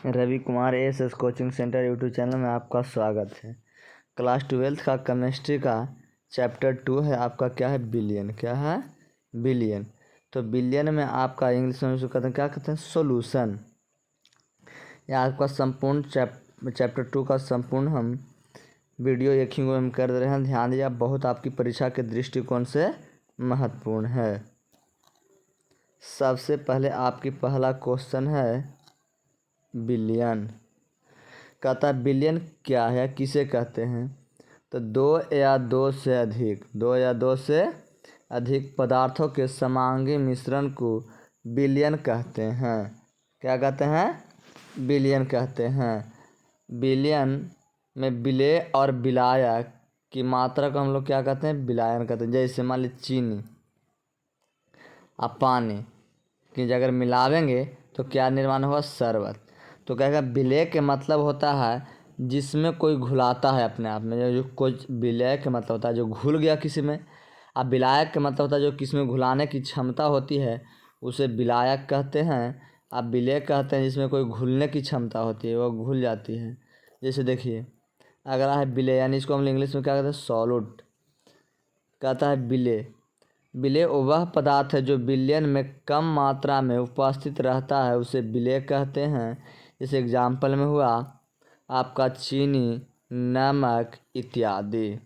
Ravi Kumar S coaching centre YouTube channel में आपका स्वागत है। क्लास 12th का केमिस्ट्री का चैप्टर 2 है आपका। क्या है? बिलियन। क्या है? बिलियन। तो बिलियन में आपका इंग्लिश में कहते हैं, क्या कहते हैं? सॉल्यूशन। यह आपका संपूर्ण चैप्टर 2 का संपूर्ण हम वीडियो एक ही में कर रहे हैं। ध्यान दिया, बहुत आपकी परीक्षा के दृष्टिकोण से महत्वपूर्ण है। सबसे पहले आपकी पहला क्वेश्चन है बिलियन। कहता है बिलियन क्या है, किसे कहते हैं? तो दो या दो से अधिक पदार्थों के समांगी मिश्रण को बिलियन कहते हैं। क्या कहते हैं? बिलियन कहते हैं। बिलियन में विलेय और विलायक की मात्रा को हम लोग क्या कहते हैं? विलायन कहते हैं। जैसे मान लीजिए चीनी और पानी कि अगर मिलावेंगे तो क्या निर्माण होगा? शरबत। तो कहेगा विलेय के मतलब होता है जिसमें कोई घुलाता है अपने आप में, जो कोई विलेय के मतलब होता है जो घुल गया किसी में। अब विलायक के मतलब होता है जो किसी में घुलाने की क्षमता होती है, उसे विलायक कहते हैं। अब विलेय कहते हैं जिसमें कोई घुलने की क्षमता होती है, वो घुल जाती है। जैसे देखिए, अगला है विलेय, यानी इसको हम इंग्लिश में क्या कहते हैं? सॉल्यूट। कहता है विलेय। विलेय वह पदार्थ है जो विलयन में कम मात्रा में उपस्थित रहता है, उसे विलेय कहते हैं। जैसे एग्जाम्पल में हुआ आपका चीनी, नमक इत्यादि।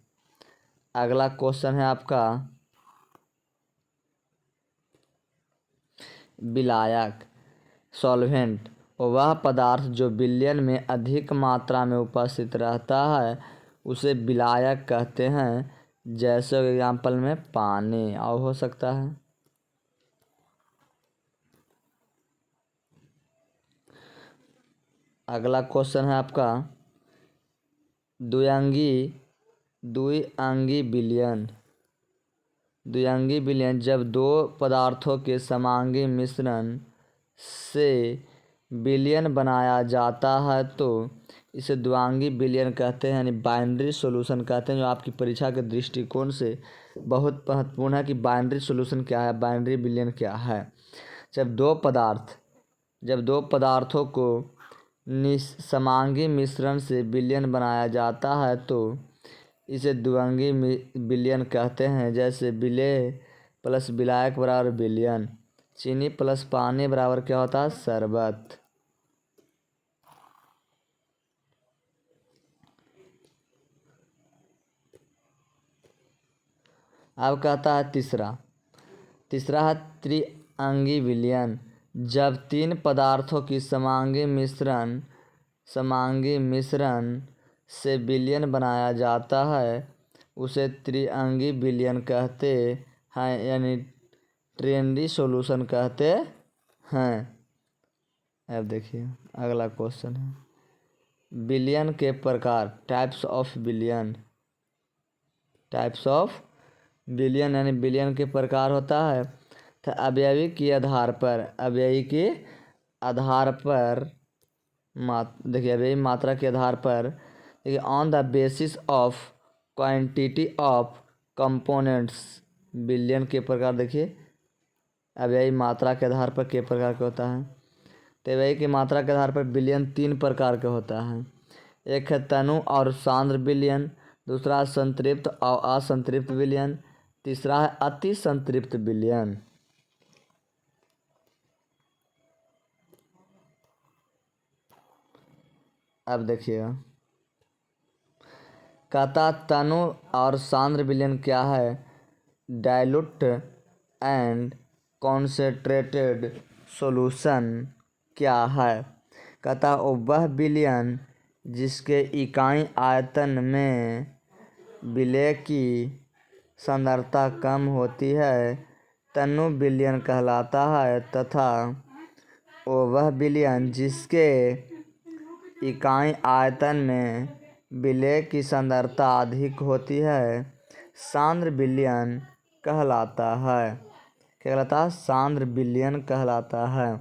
अगला क्वेश्चन है आपका विलायक, सॉल्वेंट। वह पदार्थ जो विलयन में अधिक मात्रा में उपस्थित रहता है, उसे विलायक कहते हैं। जैसे एग्जाम्पल में पानी और हो सकता है। अगला क्वेश्चन है आपका द्विअंगी विलयन। द्विअंगी विलयन जब दो पदार्थों के समांगी मिश्रण से विलयन बनाया जाता है तो इसे द्विअंगी विलयन कहते हैं, यानी बाइनरी सॉल्यूशन कहते हैं। जो आपकी परीक्षा के दृष्टिकोण से बहुत महत्वपूर्ण है कि बाइनरी सॉल्यूशन क्या है, बाइनरी विलयन क्या है। जब दो पदार्थों को समांगी मिश्रण से विलयन बनाया जाता है तो इसे द्विअंगी विलयन कहते हैं। जैसे विलेय प्लस विलायक बराबर विलयन। चीनी प्लस पानी बराबर क्या होता है? शरबत। अब कहता है तीसरा है त्रिअंगी विलयन। जब तीन पदार्थों की समांगी मिश्रण से विलयन बनाया जाता है, उसे त्रिअंगी विलयन कहते हैं, यानी ट्रेनरी सॉल्यूशन कहते हैं। अब देखिए अगला क्वेश्चन है विलयन के प्रकार, टाइप्स ऑफ विलयन। यानी विलयन के प्रकार होता है तो अवयवी के आधार पर देखिए अवयवी मात्रा के आधार पर, देखिए on the basis of quantity of components. विलयन के प्रकार देखिए अवयवी मात्रा के आधार पर के प्रकार का होता है। तो अवयवी की मात्रा के आधार पर विलयन 3 प्रकार का होता है। एक है तनु और सांद्र विलयन, दूसरा है संतृप्त और असंतृप्त विलयन, तीसरा है अति संतृप्त विलयन। अब देखिएगा, कहता तनु और सांद्र विलयन क्या है? डाइल्यूट एंड कॉन्सेंट्रेटेड सॉल्यूशन क्या है? कहता वह विलयन जिसके इकाई आयतन में विलेय की सांद्रता कम होती है तनु विलयन कहलाता है, तथा वह विलयन जिसके इकाई आयतन में विलेय की सांद्रता अधिक होती है सांद्र विलयन कहलाता है। क्या कहलाता है? सांद्र विलयन कहलाता है।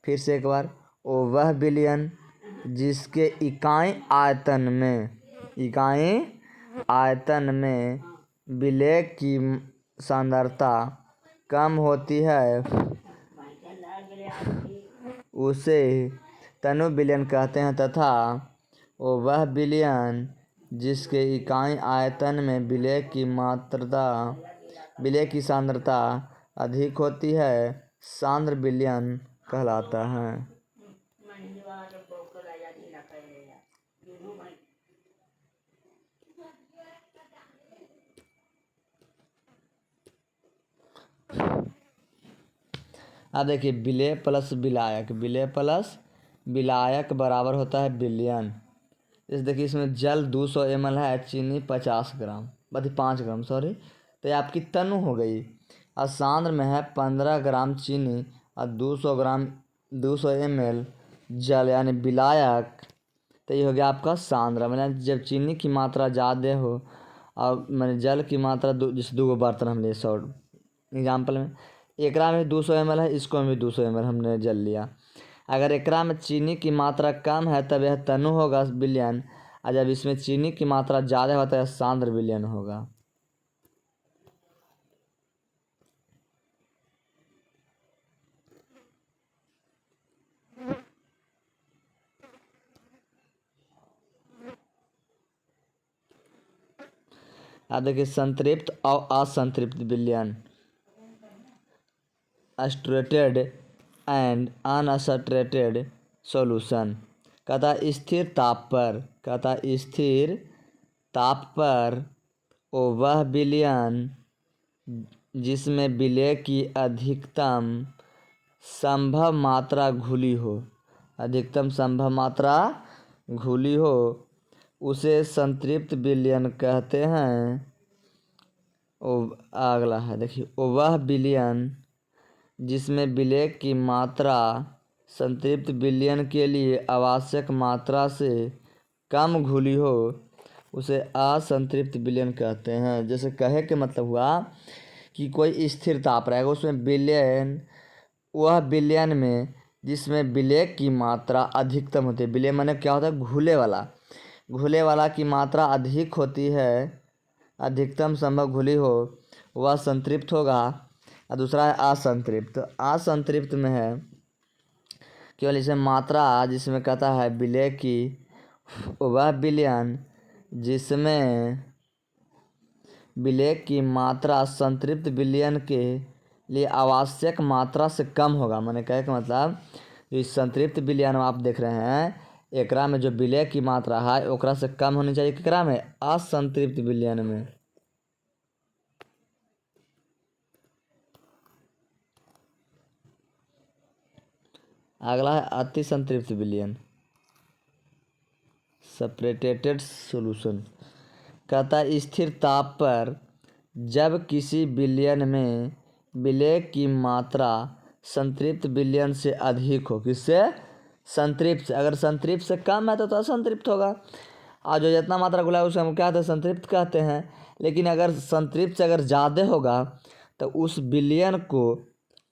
फिर से एक बार, वह विलयन जिसके इकाई आयतन में विलेय की सांद्रता कम होती है उसे, तनु विलयन कहते हैं तथा वह विलयन जिसके इकाई आयतन में विलय की सांद्रता अधिक होती है सांद्र विलयन कहलाता है। अब देखिए विलेय प्लस विलायक बराबर होता है विलयन। जैसे देखिए इसमें जल 200 ml है, चीनी 50 ग्राम 5 ग्राम सॉरी, तो ये आपकी तनु हो गई। और सांद्र में है 15 ग्राम चीनी और 200 ml जल यानी विलायक, तो ये हो गया आपका सांद्र। मैंने जब चीनी की मात्रा ज़्यादा हो और मैंने जल की मात्रा जैसे 2 बर्तन हम लिए शॉर्ट एग्जाम्पल में, एकरा में 200 ml है, इसको में 200 ml हमने जल लिया। अगर एकरा में चीनी की मात्रा कम है तब यह तनु होगा विलयन, और जब इसमें चीनी की मात्रा ज़्यादा होता है यह सांद्र विलयन होगा। अब देखिए संतृप्त और असंतृप्त विलयन, अस्टरेटेड एंड अनअसटरेटेड सॉल्यूशन। कहता स्थिर ताप पर वह विलयन जिसमें विलय की अधिकतम संभव मात्रा घुली हो उसे संतृप्त विलयन कहते हैं। अगला है देखिए वह विलयन जिसमें विलय की मात्रा संतृप्त विलयन के लिए आवश्यक मात्रा से कम घुली हो उसे असंतृप्त विलयन कहते हैं। जैसे कहे के मतलब हुआ कि कोई स्थिर ताप रहेगा उसमें वह विलयन में जिसमें विलय की मात्रा अधिकतम होती है। विलय माने क्या होता है? घुले वाला की मात्रा अधिक होती है, अधिकतम संभव घुली हो वह संतृप्त होगा। और दूसरा है असंतृप्त। असंतृप्त में है केवल इसमें मात्रा जिसमें कहता है विलय की वह विलयन जिसमें विलय की मात्रा संतृप्त विलयन के लिए आवश्यक मात्रा से कम होगा। मैंने कहे का मतलब इस संतृप्त विलयन आप देख रहे हैं एकरा में जो विलय की मात्रा है ओकरा से कम होनी चाहिए केकरा में? असंतृप्त विलयन में। अगला है अति संतृप्त विलयन, सेपरेटेड सॉल्यूशन। कहता है स्थिर ताप पर जब किसी विलयन में विलय की मात्रा संतृप्त विलयन से अधिक हो, किससे? संतृप्त से। अगर संतृप्त से कम है तो असंतृप्त होगा, और जो जितना मात्रा घुला है उसे हम क्या कहते हैं? संतृप्त कहते हैं। लेकिन अगर संतृप्त से अगर ज़्यादा होगा तो उस विलयन को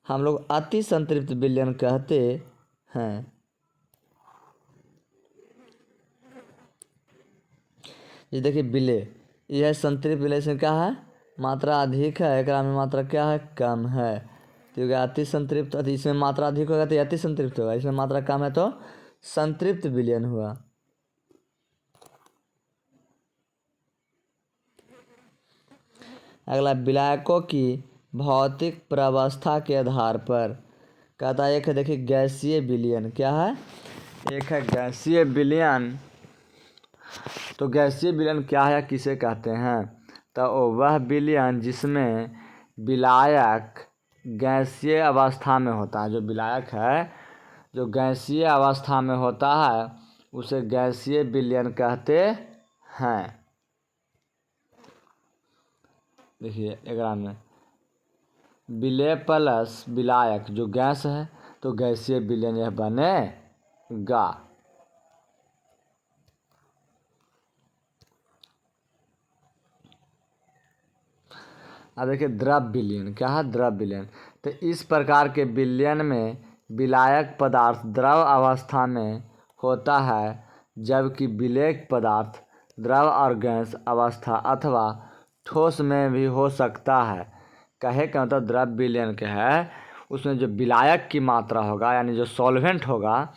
हम लोग अति संतृप्त विलयन कहते हैं। ये देखिए विलय, यह संतृप्त विलय से क्या है? मात्रा अधिक है, एकरा में मात्रा क्या है? कम है, क्योंकि अति संतृप्त इसमें मात्रा अधिक होगा तो अति संतृप्त होगा, इसमें मात्रा कम है तो संतृप्त विलयन हुआ। अगला विलायकों की भौतिक प्रावस्था के आधार पर। कहता है एक है देखिए गैसीय विलयन। क्या है? एक है गैसीय विलयन। तो गैसीय विलयन क्या है या किसे कहते हैं? तो वह विलयन जिसमें विलायक गैसीय अवस्था में होता है। जो विलायक है जो गैसीय अवस्था में होता है उसे गैसीय विलयन कहते हैं। देखिए एकरा में विलय प्लस विलायक जो गैस है तो गैसीय विलयन यह बनेगा। अब देखिए द्रव विलयन। क्या है? द्रव विलयन। तो इस प्रकार के विलयन में विलायक पदार्थ द्रव अवस्था में होता है जबकि विलेयक पदार्थ द्रव और गैस अवस्था अथवा ठोस में भी हो सकता है। कहे का मतलब द्रव विलयन के है उसमें जो विलायक की मात्रा होगा यानी जो सॉल्वेंट होगा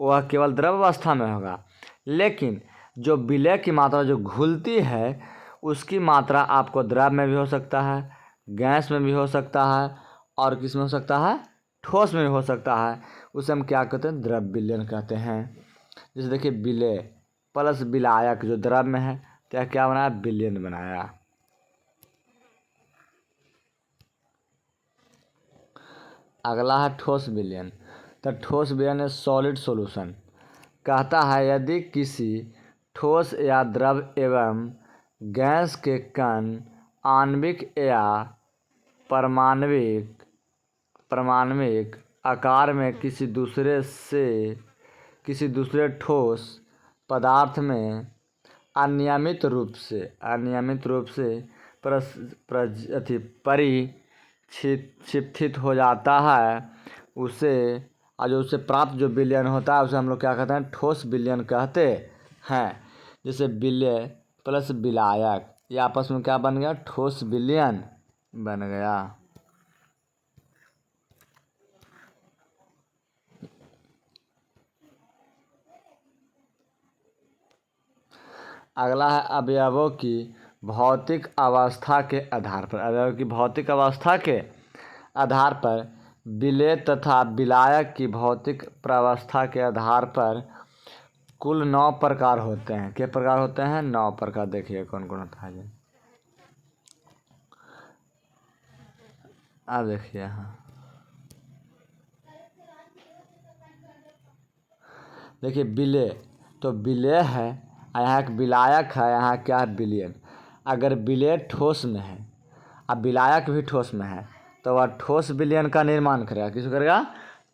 वह केवल द्रव अवस्था में होगा, लेकिन जो विलय की मात्रा जो घुलती है उसकी मात्रा आपको द्रव में भी हो सकता है, गैस में भी हो सकता है, और किस में हो सकता है, ठोस में भी हो सकता है। उसे हम क्या कहते हैं, द्रव विलयन कहते हैं। जैसे देखिए विलय प्लस विलायक जो द्रव में है तो क्या बनाया, विलयन बनाया। अगला है ठोस विलयन। तो ठोस विलयन है सॉलिड सॉल्यूशन। कहता है यदि किसी ठोस या द्रव एवं गैस के कण आणविक या परमाणविक आकार में किसी दूसरे ठोस पदार्थ में अनियमित रूप से परिक्षिप्त हो जाता है, उसे और जो उससे प्राप्त जो विलयन होता है उसे हम लोग क्या कहते हैं, ठोस विलयन कहते हैं। जैसे विलय प्लस विलायक ये आपस में क्या बन गया, ठोस विलयन बन गया। अगला है अवयवों की भौतिक अवस्था के आधार पर। अवयवों की भौतिक अवस्था के आधार पर विलय तथा विलायक की भौतिक प्रावस्था के आधार पर कुल 9 प्रकार होते हैं। कितने प्रकार होते हैं, 9 प्रकार। देखिए कौन कौन होता है। अब देखिए यहाँ देखिए विलय, तो विलय है, यहाँ एक विलायक है, यहाँ क्या है, विलयन। अगर विलय ठोस में है अब विलायक भी ठोस में है तो वह ठोस विलयन का निर्माण करेगा। किस करेगा,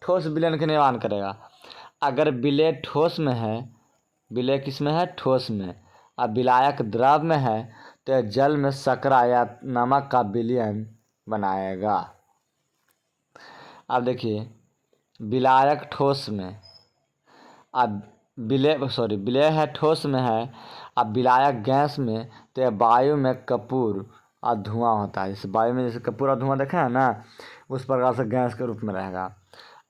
ठोस विलयन का निर्माण करेगा। अगर विलय ठोस में है, विलय किस में है, ठोस में, अब विलायक द्रव में है तो जल में शर्करा या नमक का विलयन बनाएगा। अब देखिए विलायक ठोस में, अब विलय है ठोस में है, अब विलायक गैस में तो वायु में कपूर और धुआं होता है। जैसे वायु में जैसे कपूर और धुआं देखा है ना, उस प्रकार से गैस के रूप में रहेगा।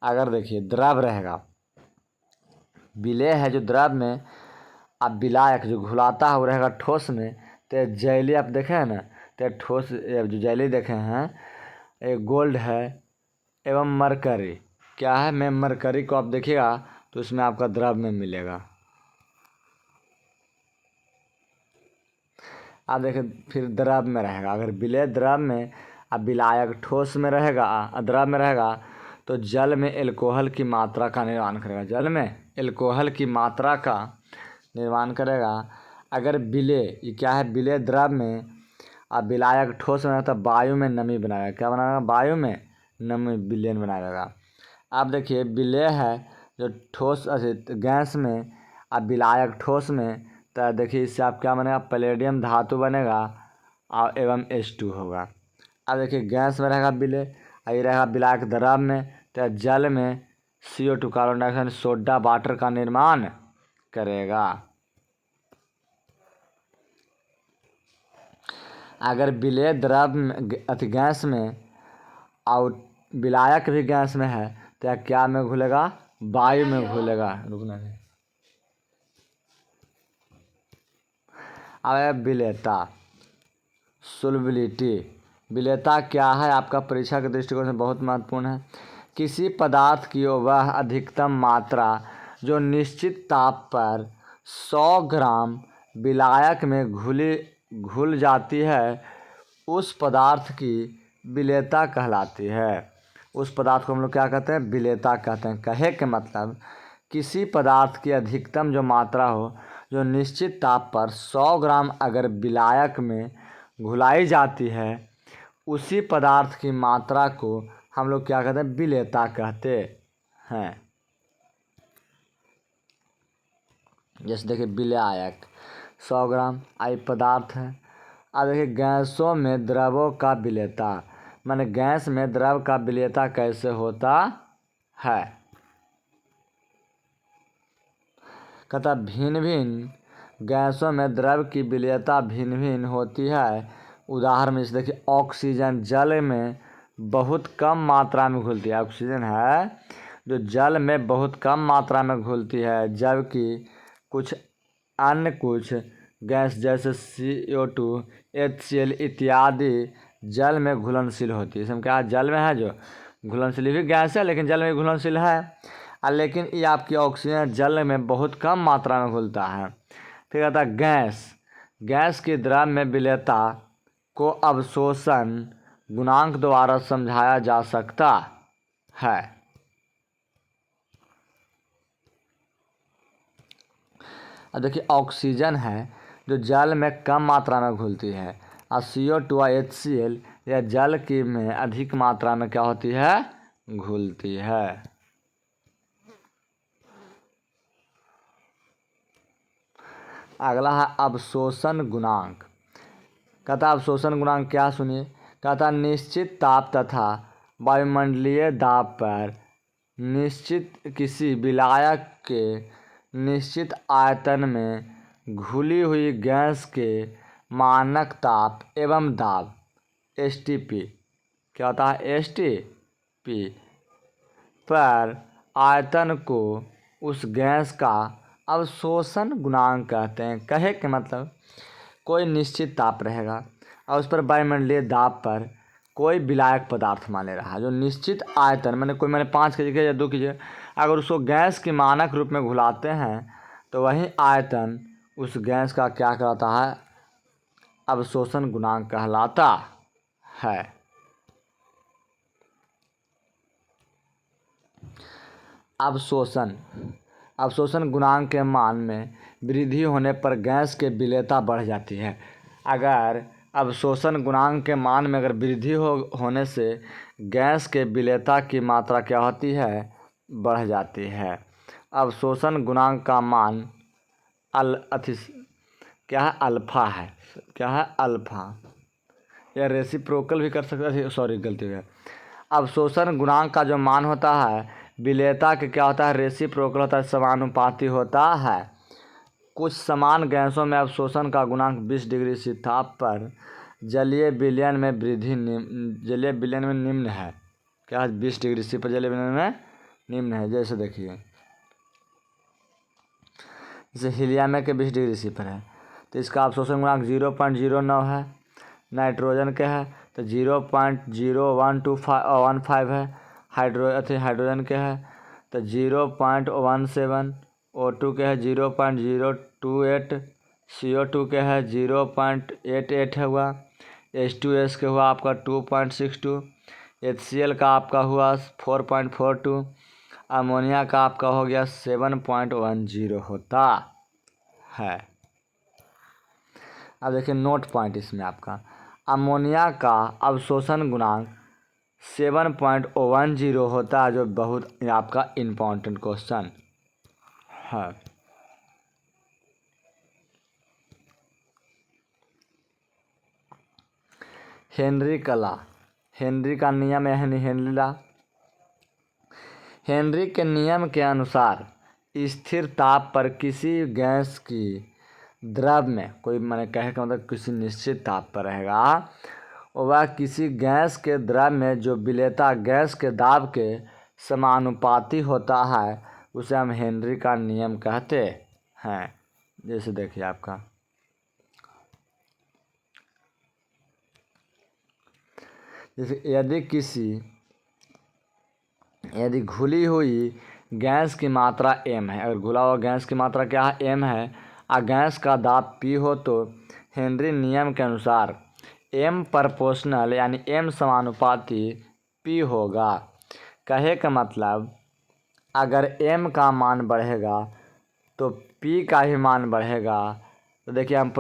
अगर देखिए द्रव रहेगा, विलय है जो द्रव में, अब विलायक जो घुलाता है वो रहेगा ठोस में। तो जैली आप देखे हैं ना, तो ठोस जो जैली देखे हैं एक गोल्ड है एवं मरकरी, क्या है, मैं मरकरी को आप देखिएगा तो इसमें आपका द्रव में मिलेगा। आप देखिए फिर द्रव में रहेगा, अगर विलय द्रव में अब विलायक ठोस में रहेगा, द्रव में रहेगा तो जल में एल्कोहल की मात्रा का निर्माण करेगा, जल में एल्कोहल की मात्रा का निर्माण करेगा। अगर विलय ये क्या है, विलय द्रव में अब विलायक ठोस में तो वायु में नमी बनाएगा। क्या बनाएगा, वायु में नमी विलयन बनाएगा। अब देखिए विलय है जो ठोस गैस में, अब विलायक ठोस में, तो देखिए इससे आप क्या बनेगा, पैलेडियम धातु बनेगा और एवं H2 होगा। अब देखिए गैस में रहेगा विलय, ये रहेगा विलायक द्रव में, तो जल में CO2 carbon dioxide soda water का निर्माण करेगा। अगर विलय द्रव गैस में और विलायक भी गैस में है तो क्या में घुलेगा, वायु में घुलेगा। रुकना है। अब विलेयता सोल्युबिलिटी। विलेयता क्या है, आपका परीक्षा के दृष्टिकोण से बहुत महत्वपूर्ण है। किसी पदार्थ की वह अधिकतम मात्रा जो निश्चित ताप पर 100 ग्राम विलायक में घुल जाती है, उस पदार्थ की विलेयता कहलाती है। उस पदार्थ को हम लोग क्या कहते हैं, विलेयता कहते हैं। कहे के मतलब किसी पदार्थ की अधिकतम जो मात्रा हो जो निश्चित ताप पर 100 ग्राम अगर विलायक में घुलाई जाती है, उसी पदार्थ की मात्रा को हम लोग क्या कहते हैं, विलेयता कहते हैं। जैसे देखिए विलायक 100 ग्राम आई पदार्थ है। अब देखिए गैसों में द्रवों का विलेयता, माने गैस में द्रव का विलेयता कैसे होता है। कहता भिन्न भिन्न गैसों में द्रव की विलेयता भिन्न भिन्न होती है। उदाहरण में जैसे देखिए ऑक्सीजन जल में बहुत कम मात्रा में घुलती है। ऑक्सीजन है जो जल में बहुत कम मात्रा में घुलती है, जबकि कुछ गैस जैसे CO2, HCl इत्यादि जल में घुलनशील होती है। इसमें क्या जल में है जो घुलनशील भी गैस है, लेकिन जल में घुलनशील है। लेकिन ये आपकी ऑक्सीजन जल में बहुत कम मात्रा में घुलता है। फिर आता है गैस की द्रव में विलेयता को अवशोषण गुणांक द्वारा समझाया जा सकता है। अब देखिए ऑक्सीजन है जो जल में कम मात्रा में घुलती है, और CO2 और HCl यह जल की में अधिक मात्रा में क्या होती है, घुलती है। अगला है अवशोषण गुणांक। कहता अवशोषण गुणांक क्या, सुनिए। कहता निश्चित ताप तथा वायुमंडलीय दाब पर निश्चित किसी विलायक के निश्चित आयतन में घुली हुई गैस के मानक ताप एवं दाब STP, क्या होता है STP, पर आयतन को उस गैस का अवशोषण गुणांक कहते हैं। कहे के मतलब कोई निश्चित ताप रहेगा और उस पर वायुमंडलीय दाब पर कोई विलायक पदार्थ माने रहा जो निश्चित आयतन मैंने 5 की जगह या 2 की जगह अगर उसको गैस के मानक रूप में घुलाते हैं तो वही आयतन उस गैस का क्या कहलाता है, अवशोषण गुणांक कहलाता है। अवशोषण गुणांक के मान में वृद्धि होने पर गैस के विलेयता बढ़ जाती है। अगर अवशोषण गुणांक के मान में अगर वृद्धि होने से गैस के विलेयता की मात्रा क्या होती है, बढ़ जाती है। अवशोषण गुणांक का मान क्या है, अल्फा है। क्या है, अल्फा। या रेसिप्रोकल भी कर सकते हैं, सॉरी गलती हो गया। अवशोषण गुणांक का जो मान होता है विलेयता के क्या होता है, रेसिप्रोकल होता है, समानुपाती होता है। कुछ समान गैसों में अवशोषण का गुणांक 20 डिग्री C ताप पर जलीय विलयन में निम्न है। क्या 20 डिग्री C पर जलीय विलयन में निम्न है। जैसे देखिए, जैसे हीलियम के 20 डिग्री C पर है तो इसका अवशोषण गुणांक 0.09 है। नाइट्रोजन के है तो 0.01215 है। हाइड्रोजन के है तो 0.17, O2 के है 0.028, CO2 के है 0.88 हुआ, H2S के हुआ आपका 2.62, HCl का आपका हुआ 4.42, अमोनिया का आपका हो गया 7.10 होता है। अब देखिए नोट पॉइंट इसमें आपका अमोनिया का अवशोषण गुणांक 7.10 होता है, जो बहुत आपका इम्पोर्टेंट क्वेश्चन है। हेनरी का नियम है हेनरी लॉ। हेनरी के नियम के अनुसार स्थिर ताप पर किसी गैस की द्रव में कोई कहे का मतलब किसी निश्चित ताप पर रहेगा, वह किसी गैस के द्रव में जो विलेयता गैस के दाब के समानुपाती होता है उसे हम हेनरी का नियम कहते हैं। जैसे देखिए आपका जैसे यदि घुली हुई गैस की मात्रा m है, अगर घुला हुआ गैस की मात्रा क्या है, m है, और गैस का दाब P हो तो हेनरी नियम के अनुसार m प्रोपोर्शनल यानी m समानुपाती P होगा। कहे का मतलब अगर m का मान बढ़ेगा तो P का ही मान बढ़ेगा। तो देखिए हम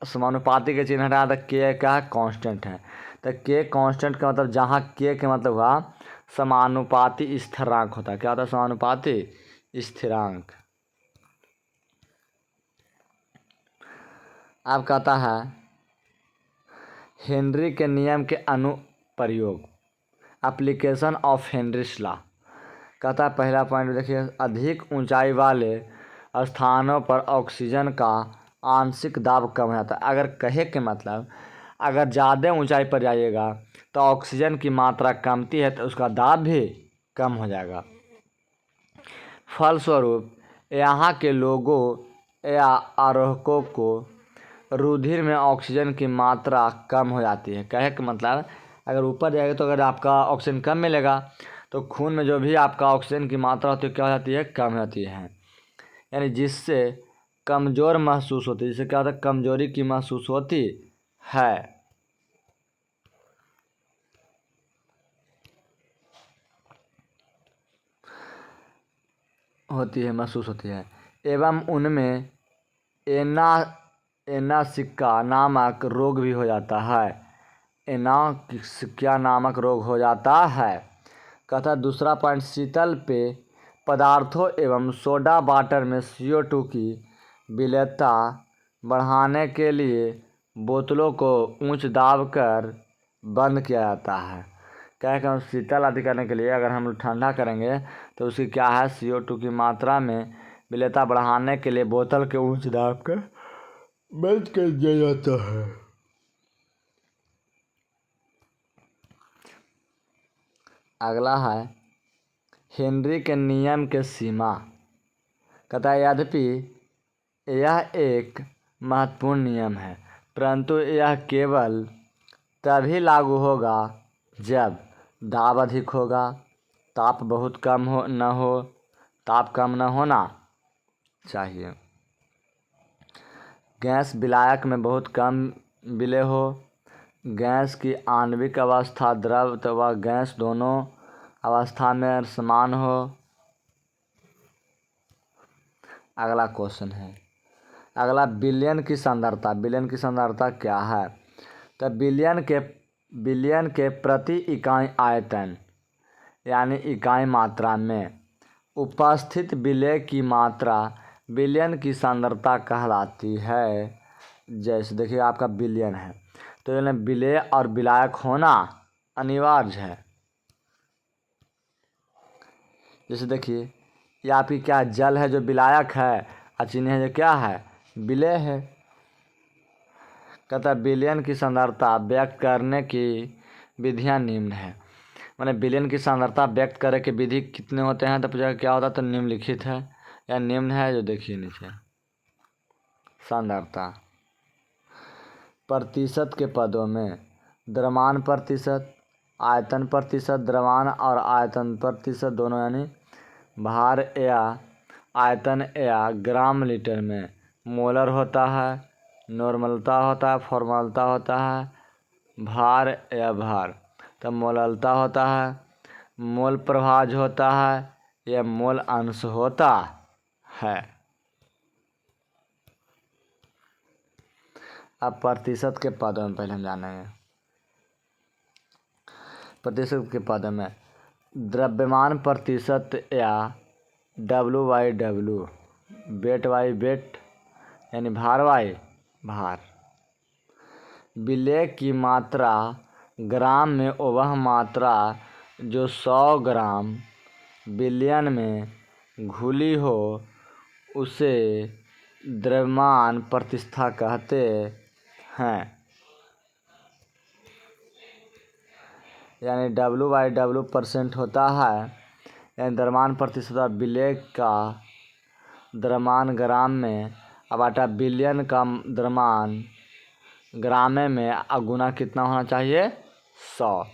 समानुपाती के चिन्ह हटा तो K का कांस्टेंट है, तो K कांस्टेंट का मतलब जहाँ K के मतलब हुआ समानुपाती स्थिरांक होता है। क्या होता है, समानुपाती स्थिरांक। अब कहता है हेनरी के नियम के अनुप्रयोग, एप्लीकेशन ऑफ हेनरीज लॉ। कहता है पहला पॉइंट देखिए, अधिक ऊंचाई वाले स्थानों पर ऑक्सीजन का आंशिक दाब कम हो जाता है। अगर कहे के मतलब अगर ज़्यादा ऊंचाई पर जाइएगा तो ऑक्सीजन की मात्रा कमती है तो उसका दाब भी कम हो जाएगा। फलस्वरूप यहाँ के लोगों या आरोहकों को रुधिर में ऑक्सीजन की मात्रा कम हो जाती है। कहे कि मतलब अगर ऊपर जाएगा तो अगर आपका ऑक्सीजन कम मिलेगा तो खून में जो भी आपका ऑक्सीजन की मात्रा होती है क्या हो जाती है, कम हो जाती है। यानी जिससे कमज़ोर महसूस होती है, जिससे क्या होता है, कमजोरी की महसूस होती है। महसूस होती है एवं उनमें एनासिका नामक रोग भी हो जाता है। एनासिका नामक रोग हो जाता है। कहता दूसरा पॉइंट, शीतल पेय पदार्थों एवं सोडा वाटर में CO2 की विलेयता बढ़ाने के लिए बोतलों को ऊंच दाब कर बंद किया जाता है। क्या कि हम शीतल आदि करने के लिए अगर हम ठंडा करेंगे तो उसकी क्या है, CO2 की मात्रा में विलेयता बढ़ाने के लिए बोतल के ऊंच दाब कर बंद कर दिया जाता है। अगला है हेनरी के नियम के सीमा। कहता है यद्यपि यह एक महत्वपूर्ण नियम है परंतु यह केवल तभी लागू होगा जब दाब अधिक होगा, ताप बहुत कम हो, ताप कम न होना चाहिए, गैस विलायक में बहुत कम विलय हो, गैस की आणविक अवस्था द्रव व गैस दोनों अवस्था में समान हो। अगला क्वेश्चन है, अगला बिलियन की सांद्रता। बिलियन की सांद्रता क्या है, तो बिलियन के प्रति इकाई आयतन यानी इकाई मात्रा में उपस्थित विलेय की मात्रा बिलियन की सांद्रता कहलाती है। जैसे देखिए आपका बिलियन है तो यानी विलेय और विलायक होना अनिवार्य है। जैसे देखिए ये आपकी क्या जल है जो विलायक है और चीनी है जो क्या है, विलेय है। कहता बिलियन की सांद्रता व्यक्त करने की विधियां निम्न है। मैंने बिलियन की सांद्रता व्यक्त करे के विधि कितने होते हैं, तो पूछा क्या होता है, तो निम्नलिखित है या निम्न है जो देखिए नीचे। सांद्रता प्रतिशत के पदों में द्रव्यमान प्रतिशत, आयतन प्रतिशत, द्रव्यमान और आयतन प्रतिशत दोनों यानी भार या आयतन या ग्राम लीटर में मोलर होता है, नॉर्मलता होता है, फॉर्मलता होता है, भार या भार, तब मोललता होता है, मोल प्रभाज होता है या मोल अंश होता है। अब प्रतिशत के पदों में पहले हम जानेंगे। प्रतिशत के पदों में द्रव्यमान प्रतिशत या W/W, वेट बाई वेट यानी भार बाई भार। विलेय की मात्रा ग्राम में वह मात्रा जो 100 ग्राम बिलियन में घुली हो उसे द्रव्यमान प्रतिशत कहते हैं। यानी W/W% होता है यानी द्रव्यमान प्रतिशत विलेय का द्रव्यमान ग्राम में अब आटा बिलियन का द्रव्यमान ग्रामे में गुना कितना होना चाहिए, 100।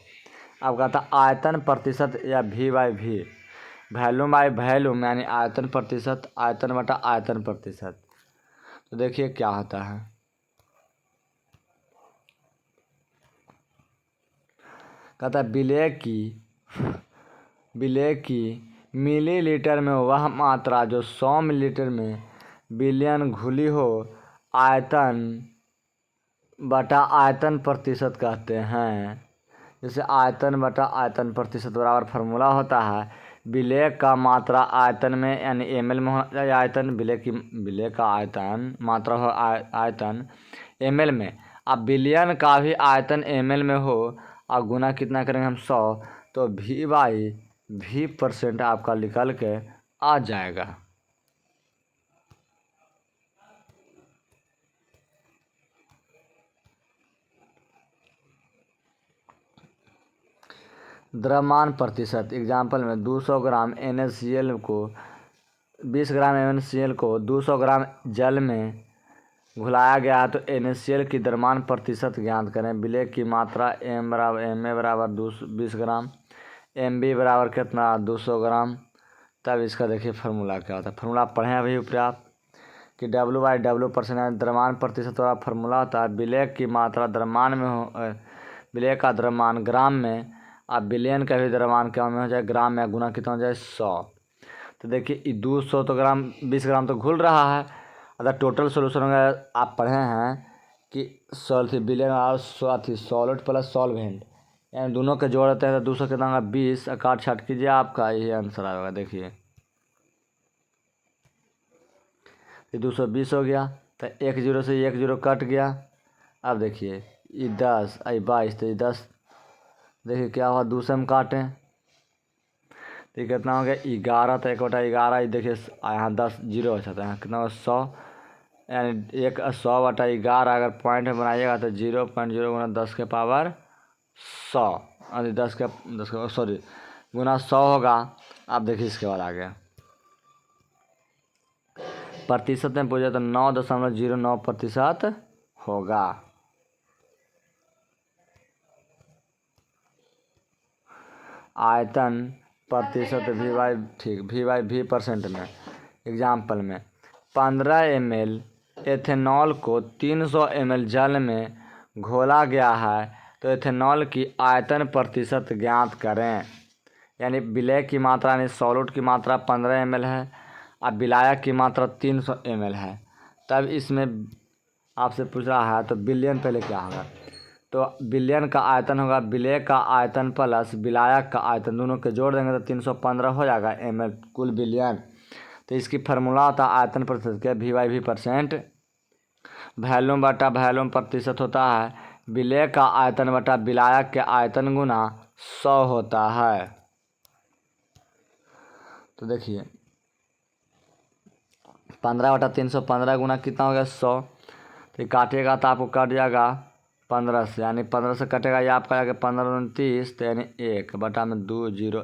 अब कहता आयतन प्रतिशत या V/V, वैल्यूम बाई वैल्यूम यानी आयतन प्रतिशत, आयतन बटा आयतन प्रतिशत। तो देखिए क्या होता है, कहता है विलेय की मिलीलीटर में वह मात्रा जो 100 मिलीलीटर में बिलियन घुली हो आयतन बटा आयतन प्रतिशत कहते हैं। जैसे आयतन बटा आयतन प्रतिशत बराबर फार्मूला होता है विलेय का मात्रा आयतन में यानी ml में होना चाहिए आयतन, विलेय का आयतन मात्रा हो आयतन ml में। अब बिलियन का भी आयतन ml में हो और गुना कितना करेंगे हम 100, तो V/V% आपका निकल के आ जाएगा। द्रव्यमान प्रतिशत, एग्जाम्पल में 200 ग्राम NaCl को 20 ग्राम MnCl को 200 ग्राम जल में घुलाया गया तो NaCl की द्रव्यमान प्रतिशत ज्ञात करें। विलेय की मात्रा Ma बराबर 20 ग्राम, Mb बराबर कितना 200 ग्राम। तब इसका देखिए फार्मूला क्या होता है, फार्मूला पढ़ें अभी ऊपर आप कि W/W% द्रव्यमान प्रतिशत वाला फार्मूला होता है विलेय की मात्रा द्रव्यमान में हो, विलेय का द्रव्यमान ग्राम में, अब विलयन का भी द्रव्यमान क्या में हो जाए ग्राम में, गुना कितना हो जाए 100। तो देखिए 200 तो ग्राम 20 ग्राम तो घुल रहा है। अगर टोटल सोल्यूशन में आप पढ़े हैं कि विलयन और सॉल्वेंट प्लस सॉल्वेंट यानी दोनों के जोड़ होते हैं तो 200 कितना होगा 20, काट छाट कीजिए आपका यही आंसर आएगा। देखिए 220 हो गया तो 1 0 से 1 0 कट गया। अब देखिए ये 10 आई 22 तो ये 10, देखिए क्या हुआ 2 से हम काटें तो कितना हो गया 11, तो 1/11। देखिए यहाँ 10 0 अच्छा था, यहाँ कितना होगा 100, यानी 100/11 अगर पॉइंट में बनाइएगा तो 0.0 गुना 10 के पावर 100, यानी 10 के सॉरी गुना 100 होगा। अब देखिए इसके बाद आ गया प्रतिशत में पूछे तो 9.09% होगा। आयतन प्रतिशत V/V% में, एग्जाम्पल में 15 ml एथेनॉल को 300 ml जल में घोला गया है तो एथेनॉल की आयतन प्रतिशत ज्ञात करें। यानी विलेय की मात्रा यानी सॉल्यूट की मात्रा 15 ml है, अब विलायक की मात्रा 300 ml है। तब इसमें आपसे पूछ रहा है तो विलयन पहले क्या होगा, तो विलयन का आयतन होगा विलेय का आयतन प्लस विलायक का आयतन, दोनों के जोड़ देंगे तो 315 हो जाएगा ml कुल विलयन। तो इसकी फार्मूला होता है आयतन प्रतिशत के V/V%, वॉल्यूम प्रतिशत होता है विलेय का आयतन बटा विलायक के आयतन गुना 100 होता है। तो देखिए 15/315 गुना कितना हो गया 100, तो काटिएगा तो आपको कट जाएगा 15 से, यानी 15 से कटेगा ये आपका आएगा 15×29 तो यानी 1/2 0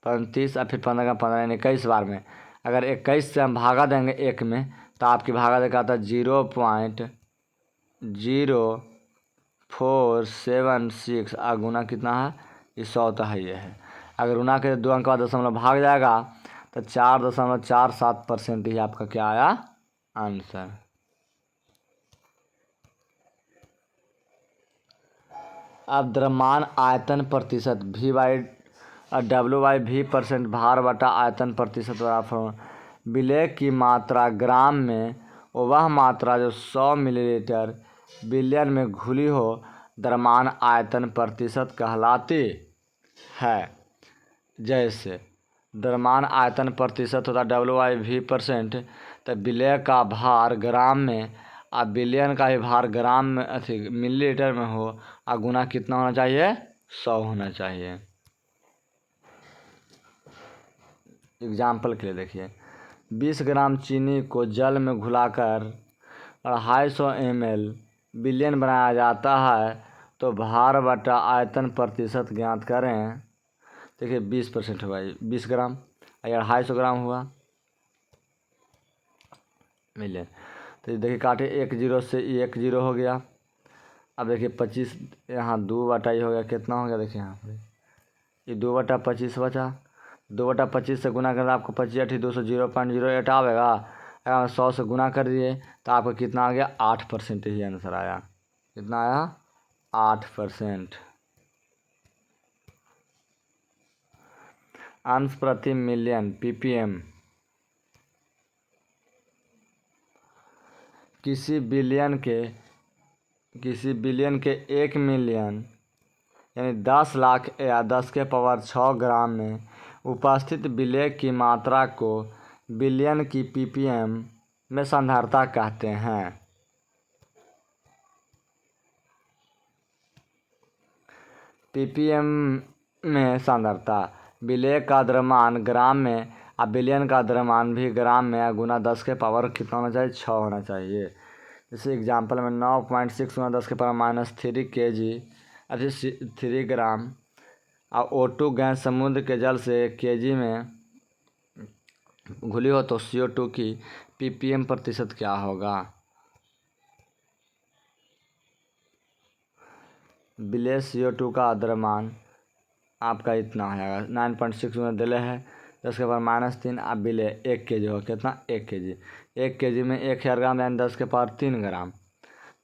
35 और फिर 15 यानी 21 बार में। अगर 21 से हम भागा देंगे 1 में तो आपकी भागा देखा था 0.0476 और गुना कितना है ये 100 तो है ये है। अगर गुना के 2 अंक का दशमलव भाग जाएगा तो 4.47% ही आपका क्या आया आंसर। अब द्रव्यमान आयतन प्रतिशत W/V% भार बटा आयतन प्रतिशत बराबर विलेय की मात्रा ग्राम में वह मात्रा जो 100 मिलीलीटर विलयन में घुली हो द्रव्यमान आयतन प्रतिशत कहलाती है। जैसे द्रव्यमान आयतन प्रतिशत होता W/V%, तो विलेय का भार ग्राम में अब विलयन का भी भार ग्राम में मिलीलीटर में हो और गुना कितना होना चाहिए 100 होना चाहिए। एग्जाम्पल के लिए देखिए 20 ग्राम चीनी को जल में घुलाकर 250 ml विलयन बनाया जाता है तो भार बटा आयतन प्रतिशत ज्ञात करें। देखिए 20% हुआ 20 ग्राम, अगर 250 ग्राम हुआ मिलियन, तो देखिए काटे 1 0 से 1 0 हो गया। अब देखिए 25 यहाँ 2/ही हो गया, कितना हो गया देखिए यहाँ पे ये 2/25 बचा, 2/25 से गुना कर आपको 25 200 0.08 आएगा। अगर 100 से गुना कर दिए तो आपको कितना आ गया 8% ही आंसर आया। कितना आया 8%। अंश प्रति मिलियन ppm, किसी बिलियन के 1 मिलियन यानी 10 लाख या 10 के पावर 6 ग्राम में उपस्थित विलेय की मात्रा को बिलियन की ppm में सांद्रता कहते हैं। ppm में सांद्रता विलेय का द्रव्यमान ग्राम में और विलयन का द्रव्यमान भी ग्राम में गुना 10 के पावर कितना होना चाहिए 6 होना चाहिए। जैसे एग्जांपल में 9.6 गुना 10 के पावर -3 kg अभी 3 ग्राम और O2 गैस समुद्र के जल से kg में घुली हो तो CO2 की ppm प्रतिशत क्या होगा। विलेय CO2 का द्रव्यमान आपका इतना हो जाएगा 9.6 में दिले है 10⁻³ आप विलेय 1 kg हो कितना 1 kg 1 kg में 1000 ग्राम यानी 10⁻³ ग्राम।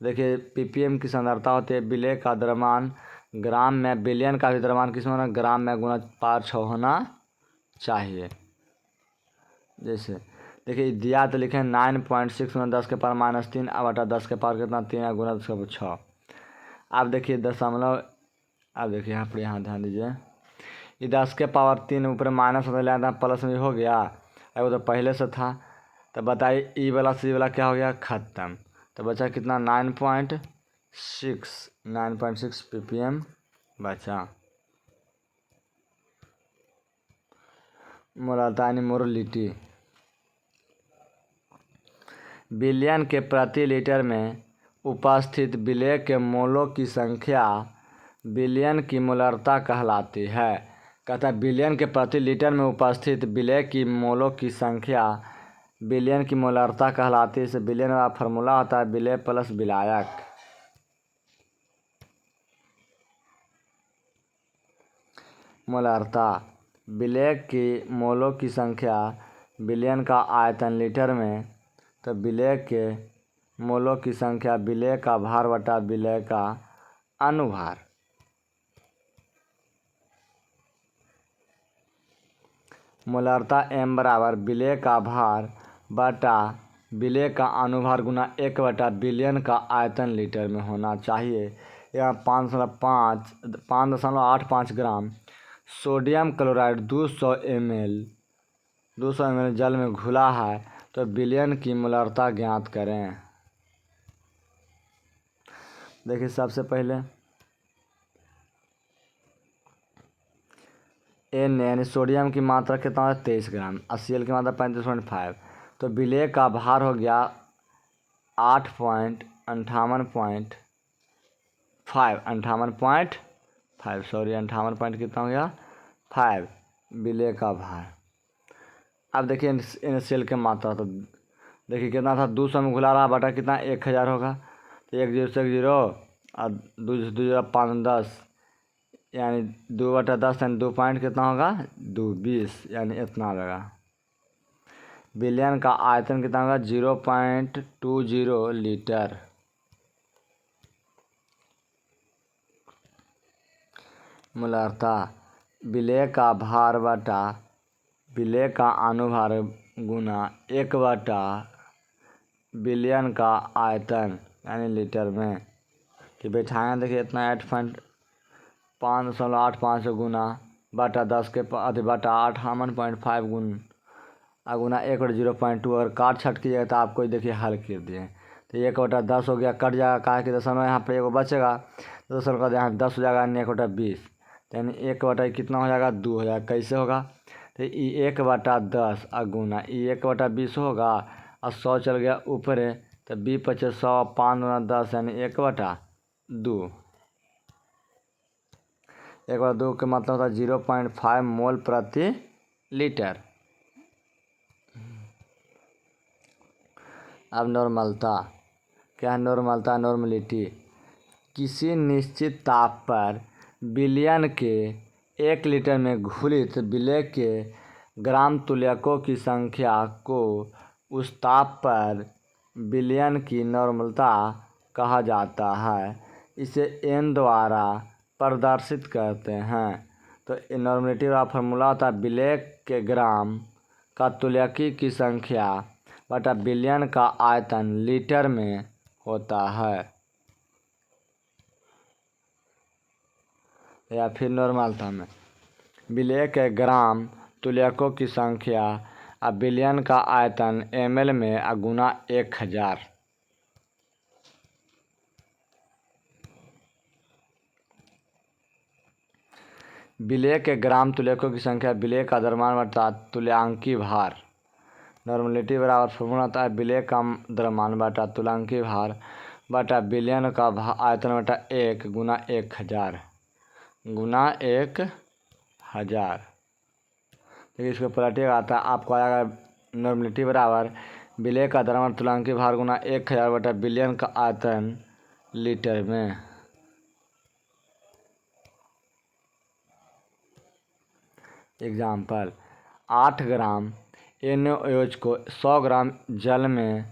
देखिए ppm की सांद्रता होती है विलेय का द्रव्यमान ग्राम में, विलयन का भी द्रव्यमान किस में होना ग्राम में गुना 5 होना चाहिए। जैसे देखिए दिया तो लिखे 9.6 में 10⁻³ अब बटा 10 के पावर कितना 3 गुना 10⁻6। अब देखिए दशमलव, अब देखिए यहाँ ध्यान दीजिए ये 10 के पावर 3 ऊपर माइनस होने लगा प्लस में हो गया, वो तो पहले से था। तो बताइए ई वाला सी वाला क्या हो गया ख़त्म, तो बचा कितना 9.6 ppm बचा। मोलालता यानी मोरलिटी विलयन के प्रति लीटर में उपस्थित विलेय के मोलों की संख्या विलयन की मोलालता कहलाती है। कहता है विलयन के प्रति लीटर में उपस्थित विलेय की मोलों की संख्या विलयन की मोलालता कहलाती है। इसे विलयन का फार्मूला होता है विलेय प्लस विलायक। मोलालता विलेय की मोलों की संख्या विलयन का आयतन लीटर में, तो विलेय के मोलों की संख्या विलेय का भार बटा विलेय का अनुभार। मोलालता m बराबर विलेय का भार बटा विलेय का अनुभार गुना 1 बटा विलयन का आयतन लीटर में होना चाहिए। यहाँ 5.85 ग्राम सोडियम क्लोराइड 200 ml जल में घुला है, तो विलयन की मोलालता ज्ञात करें। देखिए सबसे पहले N यानी सोडियम की मात्रा कितना है 23 ग्राम, HCl की मात्रा 35.5, तो विलेय का भार हो गया 58.5 सॉरी 58 पॉइंट कितना हो गया 5 विलेय का भार। अब देखिए NaCl की मात्रा, तो देखिए कितना था 200 में घुला रहा बटा कितना 1000 होगा, तो 1 0 से 1 0 और 2 0 5 10 यानी 2 बटा 10 यानी 2 पॉइंट कितना होगा 2 20 यानी इतना लगा। विलयन का आयतन कितना होगा 0.20 लीटर। मोलालता विलेय का भार बटा विलेय का अनुभार गुना 1 बटा विलयन का आयतन यानी लीटर में, कि बैठाएँ देखिए इतना 8.585 गुना बटा 10 के बटा 58.5 गुना 1 बटा 0.2। अगर काट छट कीजिएगा तो आपको देखिए हल कर दिए, तो 1 बटा 10 हो गया, कट जाएगा कहा कि दशमलव यहाँ पे 1 बचेगा, तो दशमलव का यहाँ 10 हो जाएगा यानी 1 बटा 20, यानी 1 बटा कितना हो जाएगा 2 हो जाएगा। कैसे होगा, तो ये 1 बटा 10 गुना ये 1 बटा 20 होगा और 100 चल गया ऊपर है, तो 20 × 100 5 गुना 10 यानी 1 बटा 2। 1 बटा 2 का मतलब होता है 0.5 मोल प्रति लीटर। अब नॉर्मलता क्या है, नॉर्मलता नॉर्मलिटी किसी निश्चित ताप पर विलयन के 1 लीटर में घुलित विलेय के ग्राम तुल्यकों की संख्या को उस ताप पर विलयन की नॉर्मलता कहा जाता है। इसे n द्वारा प्रदर्शित करते हैं। तो नॉर्मलिटी का फार्मूला होता है विलेय के ग्राम का तुल्यकी की संख्या बटा विलयन का आयतन लीटर में होता है। या फिर नॉर्मलता में विलेय के ग्राम तुल्यकों की संख्या अब विलयन का आयतन ml में गुना 1000। विलेय के ग्राम तुल्यकों की संख्या विलेय का द्रव्यमान बटा तुल्यांकी भार। नॉर्मलिटी बराबर फॉर्मूला होता है विलेय का द्रव्यमान बटा तुल्यांकी भार बटा विलयन का आयतन बटा 1 गुना 1000 गुना 1000। 1000। देखिए इसको पलटिएगा आता आपको आएगा नॉर्मलिटी बराबर विलय का द्रव्यमान तुलांकी भार गुना 1000 बटा बिलियन का आयतन लीटर में। एग्जाम्पल 8 ग्राम NaOH को 100 ग्राम जल में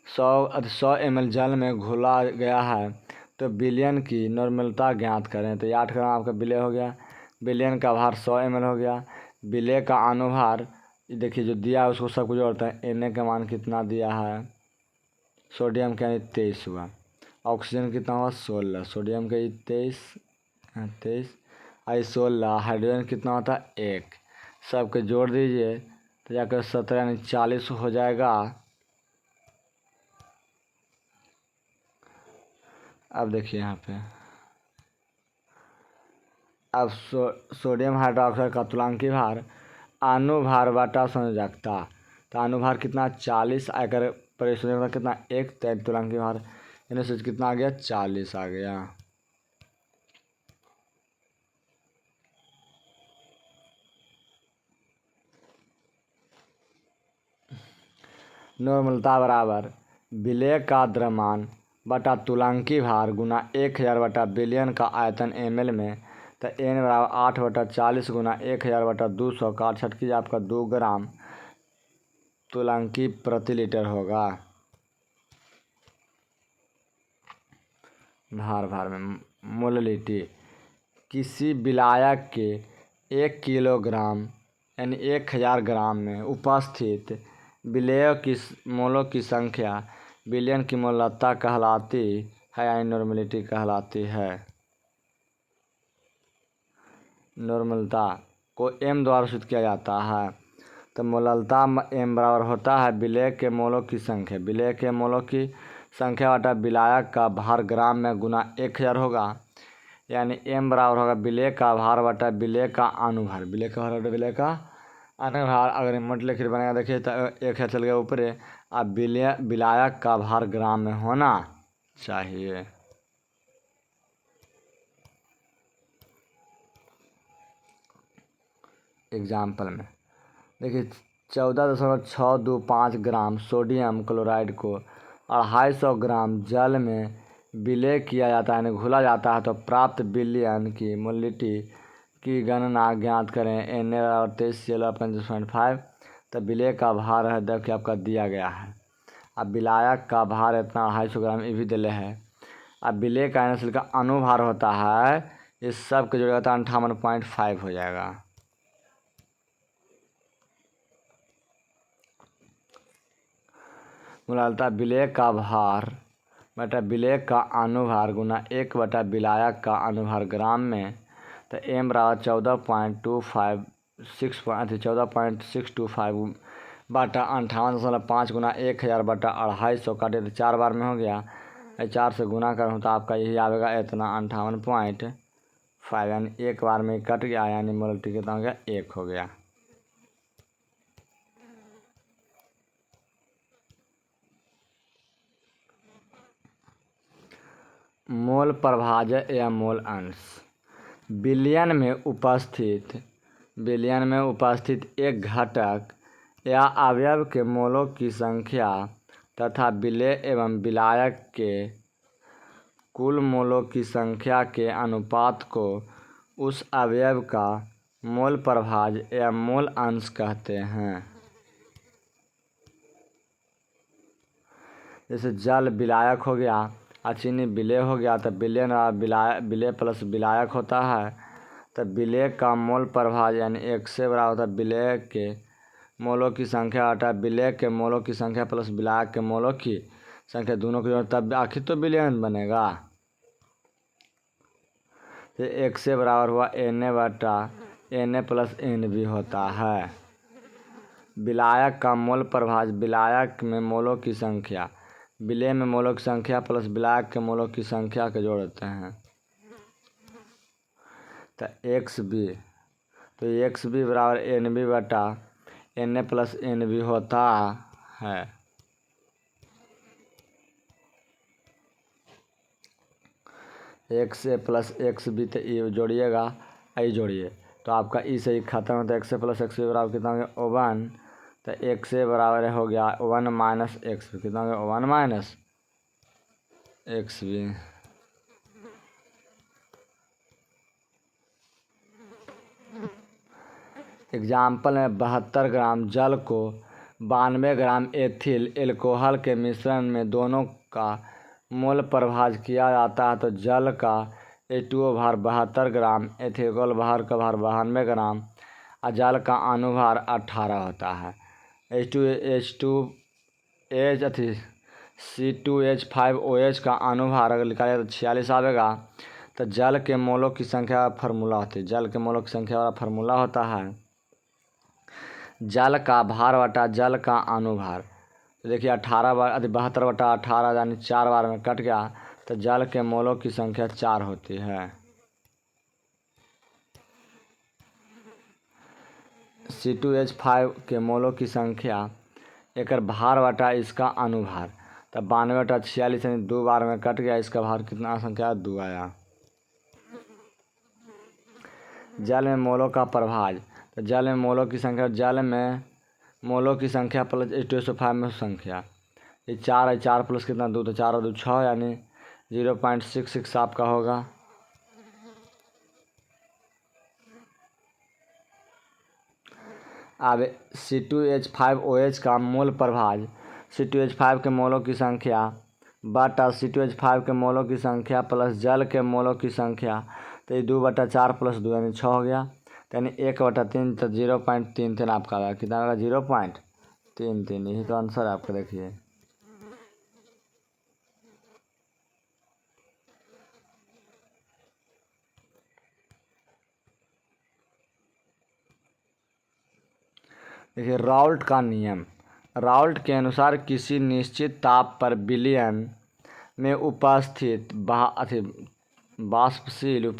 100 ml जल में घोला गया है तो बिलियन की नॉर्मलता ज्ञात करें। तो ये 8 ग्राम आपका विलय हो गया, बिलियन का भार 100 ml हो गया, विलय का अनुभार देखिए जो दिया है उसको सबको जोड़ता है। Na का मान कितना दिया है, सोडियम का 23 हुआ, ऑक्सीजन कितना हुआ 16, सोडियम का 23 आई 16, हाइड्रोजन कितना होता है 1, सबके जोड़ दीजिए तो जाकर 17 यानी 40 हो जाएगा। अब देखिए यहाँ पे अब सोडियम हाइड्रोक्साइड का तुलांकी भार अनुभार बटा संयोजकता, तो अनुभार कितना 40 आकर परिशोधन कितना 1, तुलांकी भार यानी से कितना आ गया 40 आ गया। नॉर्मलता बराबर विलय का द्रव्यमान बटा तुलांकी भार गुना 1000 बटा बिलियन का आयतन ml में। तो n बराबर 8 बटा 40 गुना 1000 बटा 200 का 68 कीजिए आपका 2 ग्राम तुलांकी प्रति लीटर होगा। भार में मोललिटी किसी विलायक के 1 किलोग्राम यानी 1000 ग्राम में उपस्थित विलेय की मोलों की संख्या बिलियन की मोलता कहलाती है यानी नॉर्मलिटी कहलाती है। नॉर्मलता को m द्वारा सूचित किया जाता है। तो मोललता m बराबर होता है विलेय के मोलों की संख्या, विलेय के मोलों की संख्या बटा विलायक का भार ग्राम में गुना 1000 होगा, यानी m बराबर होगा विलेय का भार बटा विलेय का अनुभार, विलेय का भार बटा विलेय का अनुभार। अगर मोटे लिखित बनेगा देखिए तो 1000 चल गया ऊपर, अब विलायक का भार ग्राम में होना चाहिए। एग्जाम्पल में देखिए 14.625 ग्राम सोडियम क्लोराइड को 250 ग्राम जल में विलय किया जाता है यानी घोला जाता है तो प्राप्त बिलियन की मोललिटी की गणना ज्ञात करें। Na बराबर 23 तो विलय का भार है देखिए आपका दिया गया है। अब विलायक का भार इतना 250 ग्राम ये भी दिले है। अब विलय का एनएसएल का अनुभार होता है इस सब के जोड़ेगा तो 58.5 हो जाएगा। मोललता विलय का भार बटा विलय का अनुभार गुना 1 बटा विलायक का अनुभार ग्राम में। तो m बराबर 14.625 बटा 58.5 गुना 1000 बटा 250 काटे तो 4 बार में हो गया, 4 से गुना करूँ तो आपका यही आएगा इतना 58.5 यानी एक बार में कट गया यानी मोललिटी कितना हो गया 1 हो गया। मोल प्रभाजक या मोल अंश बिलियन में उपस्थित एक घटक या अवयव के मोलों की संख्या तथा विलय एवं विलायक के कुल मोलों की संख्या के अनुपात को उस अवयव का मोल प्रभाजक या मोल अंश कहते हैं। जैसे जल विलायक हो गया और चीनी विलय हो गया तो विलय प्लस विलायक होता है। तो विलय का मोल प्रभाजक यानी 1 से बराबर होता है विलय के मोलों की संख्या बटा विलय के मोलों की संख्या प्लस विलायक के मोलों की संख्या, दोनों की जोड़ तब आखिर तो विलयन बनेगा। तो 1 से बराबर हुआ Na बटा Na प्लस Nb होता है। विलायक का मोल प्रभाजक विलायक में मोलों की संख्या, विलय में मोलों की संख्या प्लस विलायक के मोलों की संख्या के जोड़ते हैं। तो XB बराबर Nb बटा Na प्लस Nb होता है। XA प्लस XB तो ये जोड़िएगा, आई जोड़िए तो आपका ई से खत्म होता है। एक्स प्लस एक्स बी बराबर कितना हो गया 1, तो एक्स से बराबर हो गया 1 माइनस एक्स, कितना हो गया 1 माइनस एक्स बी। एग्जाम्पल में 72 ग्राम जल को 92 ग्राम एथिल एल्कोहल के मिश्रण में दोनों का मोल प्रभाज किया जाता है, तो जल का H2O भार 72 ग्राम, एथिल भार का भार 92 ग्राम और जल का अनुभार 18 होता है। C2H5OH का अनुभार अगर निकाले तो 46 आएगा। तो जल के मोलों की संख्या का फार्मूला होती है, जल के मोलों की संख्या वाला फार्मूला होता है जल का भार बटा जल का अनुभार। तो देखिए 72 बटा 18 यानी 4 बार में कट गया, तो जल के मोलों की संख्या 4 होती है। C2H5 के मोलों की संख्या एक भार बटा इसका अनुभार, तब 92 बटा 46 यानी 2 बार में कट गया, इसका भार कितना संख्या 2 आया। जल में मोलों का प्रभाज, तो जल में मोलों की संख्या, जल में मोलों की संख्या प्लस H2SO5 में संख्या, ये 4 है, 4 प्लस कितना 2, तो 4 और 2 6 यानी 0.66 आपका होगा। अब C2H5OH का मोल प्रभाज, C2H5 के मोलों की संख्या बटा C2H5 के मोलों की संख्या प्लस जल के मोलों की संख्या, तो ये 2 बटा 4 प्लस 2 यानी 6 हो गया, यानी 1 बटा 3, तो 0.33 आपका आएगा। कितना आएगा 0.33, यही तो आंसर है आपका। देखिए राउल्ट का नियम, राउल्ट के अनुसार किसी निश्चित ताप पर विलयन में उपस्थित वाष्पशील